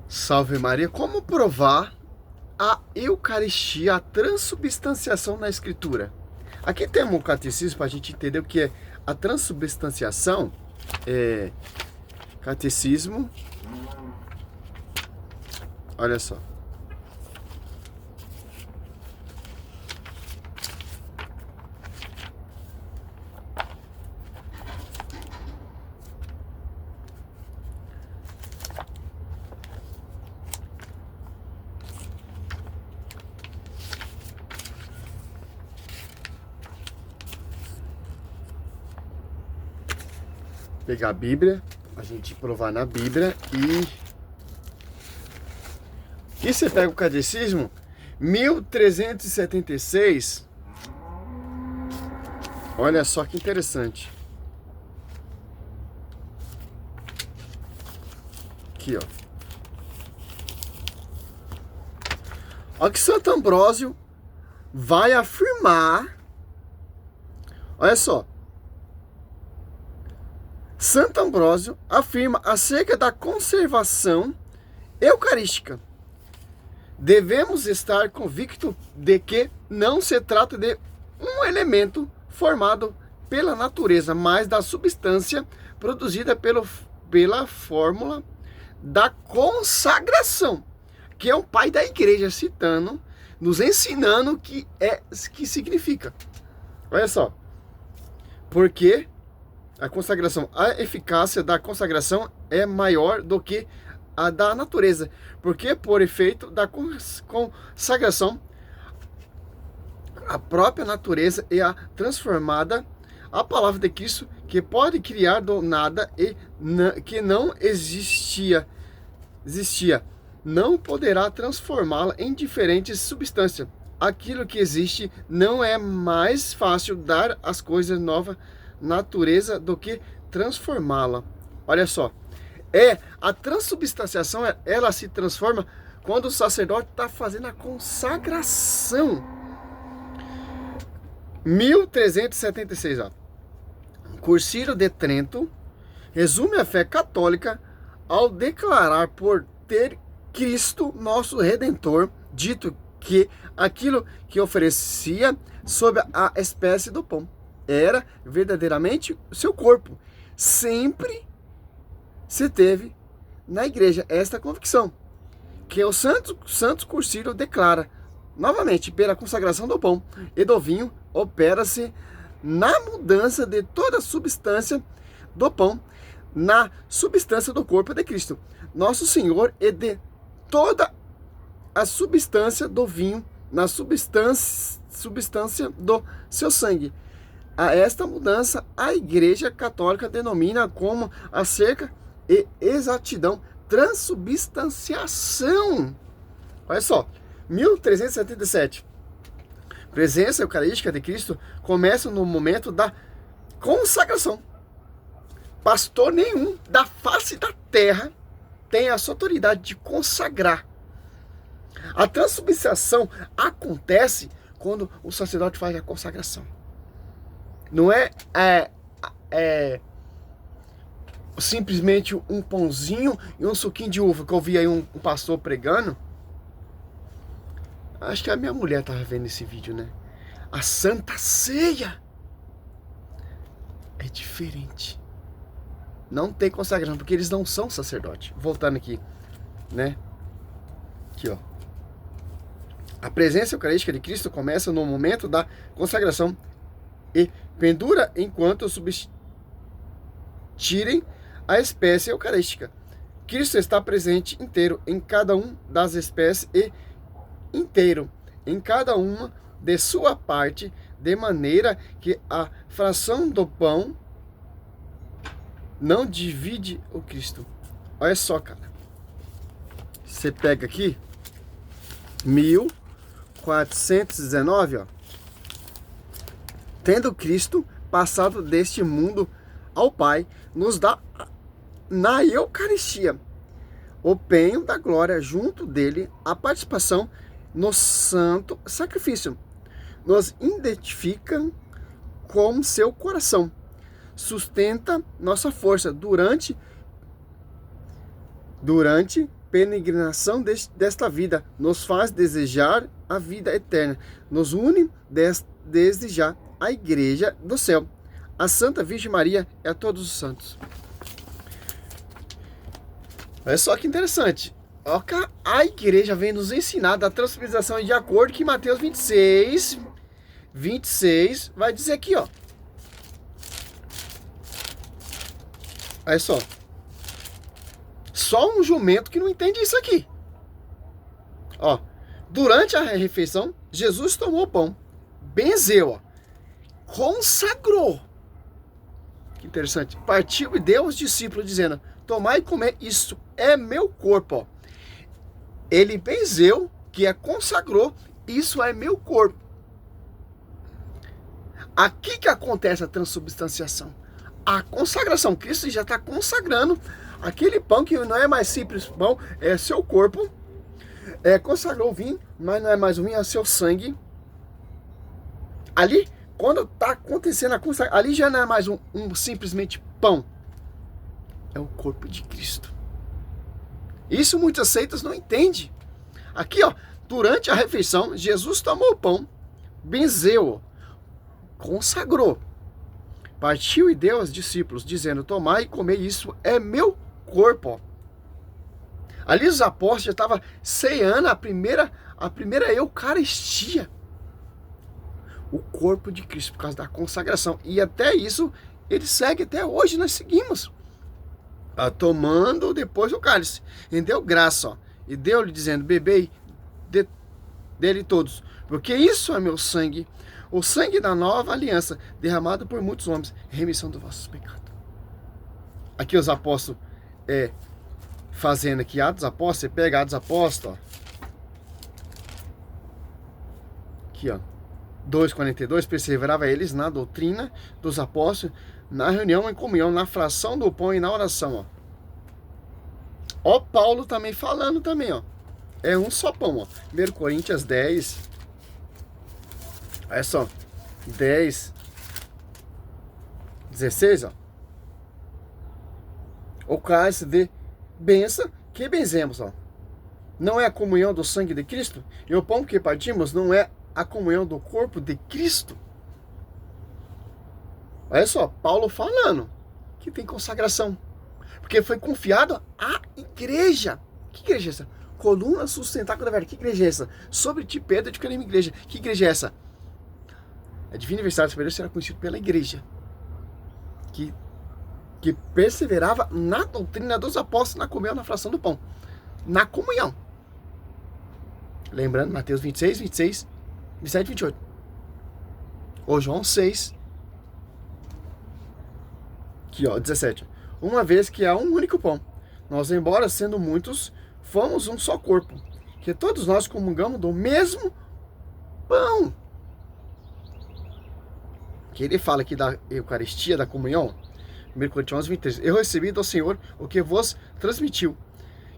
Salve Maria, como provar a Eucaristia, a transubstanciação na Escritura? Aqui temos um catecismo para a gente entender o que é a transubstanciação. Catecismo, olha só. Pegar a Bíblia, a gente provar na Bíblia e você pega o catecismo 1376. Olha só que interessante. Aqui, ó. Olha que Santo Ambrósio vai afirmar. Olha só. Santo Ambrósio afirma acerca da conservação eucarística. Devemos estar convictos de que não se trata de um elemento formado pela natureza, mas da substância produzida pela fórmula da consagração, que é o pai da igreja citando, nos ensinando o que significa. Olha só. Porque a consagração, a eficácia da consagração é maior do que a da natureza, porque por efeito da consagração, a própria natureza é a transformada, a palavra de Cristo, que pode criar do nada e que não existia, não poderá transformá-la em diferentes substâncias. Aquilo que existe não é mais fácil dar às coisas nova natureza do que transformá-la. Olha só, a transubstanciação, ela se transforma quando o sacerdote está fazendo a consagração. 1376, ó. Cursilho de Trento resume a fé católica ao declarar por ter Cristo, nosso Redentor, dito que aquilo que oferecia sob a espécie do pão era verdadeiramente o seu corpo. Sempre se teve na igreja esta convicção, que o Santo Cursilho declara, novamente, pela consagração do pão e do vinho, opera-se na mudança de toda a substância do pão, na substância do corpo de Cristo, nosso Senhor, e de toda a substância do vinho, na substância do seu sangue. A esta mudança, a Igreja Católica denomina como acerca e exatidão transubstanciação. Olha só, 1377. Presença eucarística de Cristo começa no momento da consagração. Pastor nenhum da face da terra tem a sua autoridade de consagrar. A transubstanciação acontece quando o sacerdote faz a consagração. Não é simplesmente um pãozinho e um suquinho de uva, que eu vi aí um pastor pregando. Acho que a minha mulher estava vendo esse vídeo, né? A Santa Ceia é diferente. Não tem consagração, porque eles não são sacerdote. Voltando aqui, né? Aqui, ó. A presença eucarística de Cristo começa no momento da consagração e pendura enquanto substituírem a espécie eucarística. Cristo está presente inteiro em cada uma das espécies e inteiro em cada uma de sua parte, de maneira que a fração do pão não divide o Cristo. Olha só, cara. Você pega aqui 1419, ó. Tendo Cristo passado deste mundo ao Pai, nos dá na Eucaristia o penho da glória, junto dele a participação no santo sacrifício. Nos identifica com seu coração, sustenta nossa força durante peregrinação desta vida, nos faz desejar a vida eterna, nos une desde já à Igreja do céu, a Santa Virgem Maria e a todos os santos. Olha só que interessante. A igreja vem nos ensinar da transubstanciação de acordo que Mateus 26 vai dizer aqui, ó. Olha só. Só um jumento que não entende isso aqui. Ó, durante a refeição, Jesus tomou o pão, benzeu, ó, consagrou. Que interessante. Partiu e deu aos discípulos, dizendo: tomai e comer, isso é meu corpo. Ó. Ele benzeu, que é consagrou, isso é meu corpo. Aqui que acontece a transubstanciação. A consagração. Cristo já está consagrando aquele pão que não é mais simples pão, é seu corpo. Consagrou o vinho, mas não é mais o vinho, é seu sangue. Ali, quando está acontecendo a consagração, ali já não é mais um simplesmente pão. É o corpo de Cristo. Isso muitas seitas não entendem. Aqui, ó, durante a refeição, Jesus tomou o pão, benzeu, consagrou, partiu e deu aos discípulos, dizendo: tomai e comei, isso é meu corpo. Ó. Ali os apóstolos já estavam ceando a primeira Eucaristia. O corpo de Cristo, por causa da consagração. E até isso, ele segue, até hoje nós seguimos. Tomando depois o cálice. E deu graça, ó. E deu-lhe dizendo: bebei dele todos. Porque isso é meu sangue, o sangue da nova aliança, derramado por muitos homens, remissão dos vossos pecados. Aqui os apóstolos, fazendo aqui Atos dos Apóstolos, você pega Atos dos Apóstolos, ó. Aqui, ó. 2,42, perseverava eles na doutrina dos apóstolos, na reunião em comunhão, na fração do pão e na oração, ó. Ó, Paulo também falando também, ó. É um só pão, ó. 1 Coríntios 10. Olha só. 10. 16, ó. O cálice de bênção que benzemos, ó. Não é a comunhão do sangue de Cristo? E o pão que partimos não é a comunhão do corpo de Cristo? Olha só, Paulo falando que tem consagração. Porque foi confiado à igreja. Que igreja é essa? Coluna sustentáculo da verdade. Que igreja é essa? Sobre ti, Pedro, de uma igreja. Que igreja é essa? A Divina Universidade Superior será conhecido pela igreja. Que perseverava na doutrina dos apóstolos, na comunhão, na fração do pão. Na comunhão. Lembrando, Mateus 26, 26, 27, 28. Ou João 6. Aqui, ó, 17. Uma vez que há um único pão, nós, embora sendo muitos, fomos um só corpo, que todos nós comungamos do mesmo pão. Que ele fala aqui da Eucaristia, da comunhão, 1 Coríntios 23. Eu recebi do Senhor o que vos transmitiu,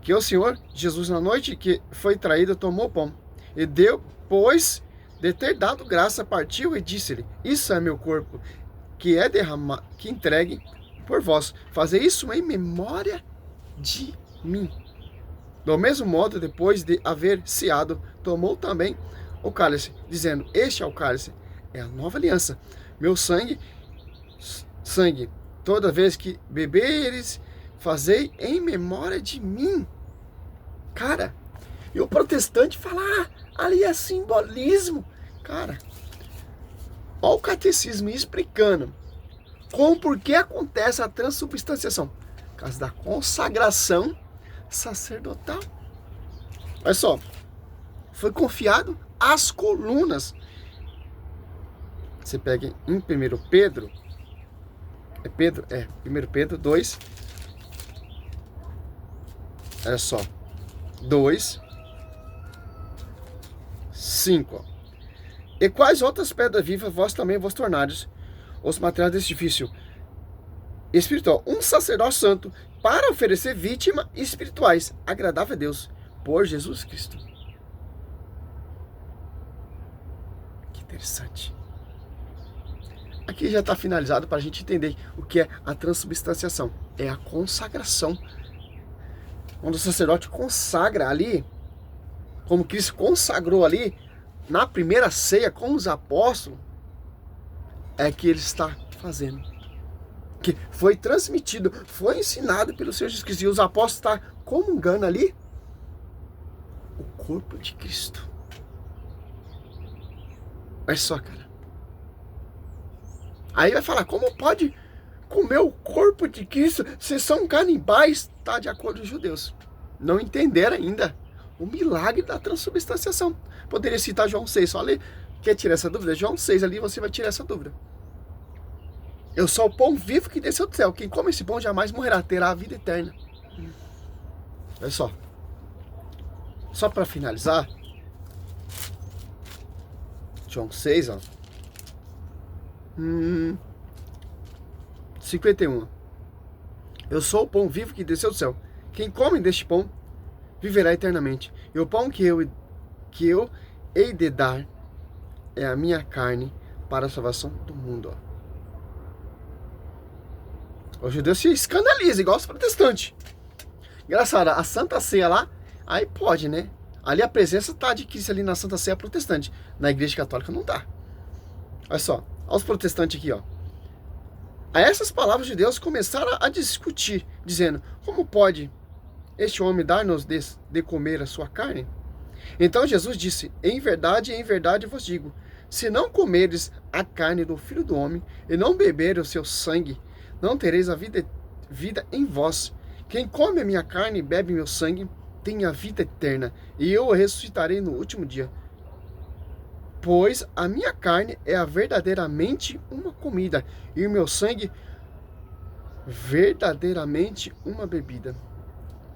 que o Senhor Jesus, na noite que foi traído, tomou o pão, e depois de ter dado graça, partiu e disse-lhe: isso é meu corpo, que é derramado, que entregue por vós. Fazer isso em memória de mim. Do mesmo modo, depois de haver ceado, tomou também o cálice, dizendo: este é o cálice, é a nova aliança, meu sangue, toda vez que beberes, fazei em memória de mim. Cara, e o protestante fala: ali é simbolismo. Cara, olha o catecismo explicando por que acontece a transubstanciação. Por causa da consagração sacerdotal. Olha só, foi confiado às colunas. Você pega em 1 Pedro, 1 Pedro 2, olha só, 2, 5, ó. E quais outras pedras vivas vós também vos tornares os materiais deste edifício espiritual, um sacerdócio santo, para oferecer vítimas espirituais, agradável a Deus, por Jesus Cristo. Que interessante. Aqui já está finalizado para a gente entender o que é a transubstanciação. É a consagração quando o sacerdote consagra ali, como Cristo consagrou ali, na primeira ceia com os apóstolos, é que ele está fazendo. Que foi transmitido, foi ensinado pelo Senhor Jesus Cristo. E os apóstolos estão comungando ali o corpo de Cristo. Olha só, cara. Aí vai falar, como pode comer o corpo de Cristo? Vocês são canibais, tá? De acordo com os judeus. Não entenderam ainda o milagre da transubstanciação. Poderia citar João 6, só ler. Quer tirar essa dúvida? João 6 ali você vai tirar essa dúvida. Eu sou o pão vivo que desceu do céu. Quem come esse pão jamais morrerá, terá a vida eterna. Olha só. Só para finalizar. João 6, ó. 51. Eu sou o pão vivo que desceu do céu. Quem come deste pão viverá eternamente. E o pão que eu hei de dar é a minha carne para a salvação do mundo. Os judeus se escandalizam, igual os protestantes. Engraçado, a Santa Ceia lá, aí pode, né? Ali a presença tá de Cristo ali na Santa Ceia protestante. Na Igreja Católica não tá. Olha só, olha os protestantes aqui, ó. A essas palavras de Deus começaram a discutir, dizendo, como pode este homem dar-nos de comer a sua carne? Então Jesus disse, em verdade vos digo, se não comeres a carne do Filho do Homem e não beberes o seu sangue, não tereis a vida em vós. Quem come a minha carne e bebe meu sangue, tem a vida eterna, e eu o ressuscitarei no último dia. Pois a minha carne é verdadeiramente uma comida, e o meu sangue verdadeiramente uma bebida.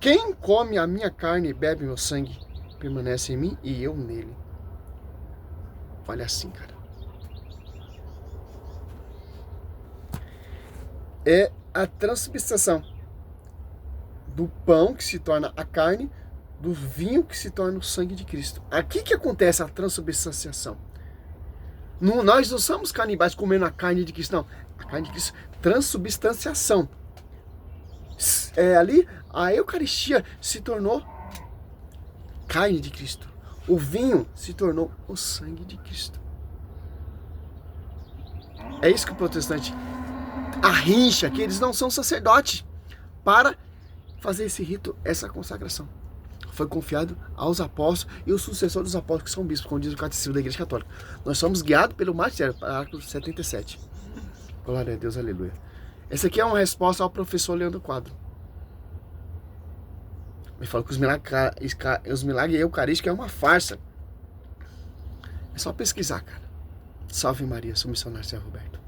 Quem come a minha carne e bebe meu sangue, permanece em mim e eu nele. Olha assim, cara. É a transubstanciação do pão que se torna a carne, do vinho que se torna o sangue de Cristo. Aqui que acontece a transubstanciação. Nós não somos canibais comendo a carne de Cristo, não. A carne de Cristo, transubstanciação. Ali a Eucaristia se tornou carne de Cristo. O vinho se tornou o sangue de Cristo. É isso que o protestante arrincha, que eles não são sacerdotes para fazer esse rito, essa consagração. Foi confiado aos apóstolos e o sucessor dos apóstolos, que são bispos, como diz o Catecismo da Igreja Católica. Nós somos guiados pelo magistério, parágrafo 77. Glória a Deus, aleluia. Essa aqui é uma resposta ao professor Leandro Quadro. Ele fala que os milagres eucarísticos é uma farsa. É só pesquisar, cara. Salve Maria, sou missionário Zé Roberto.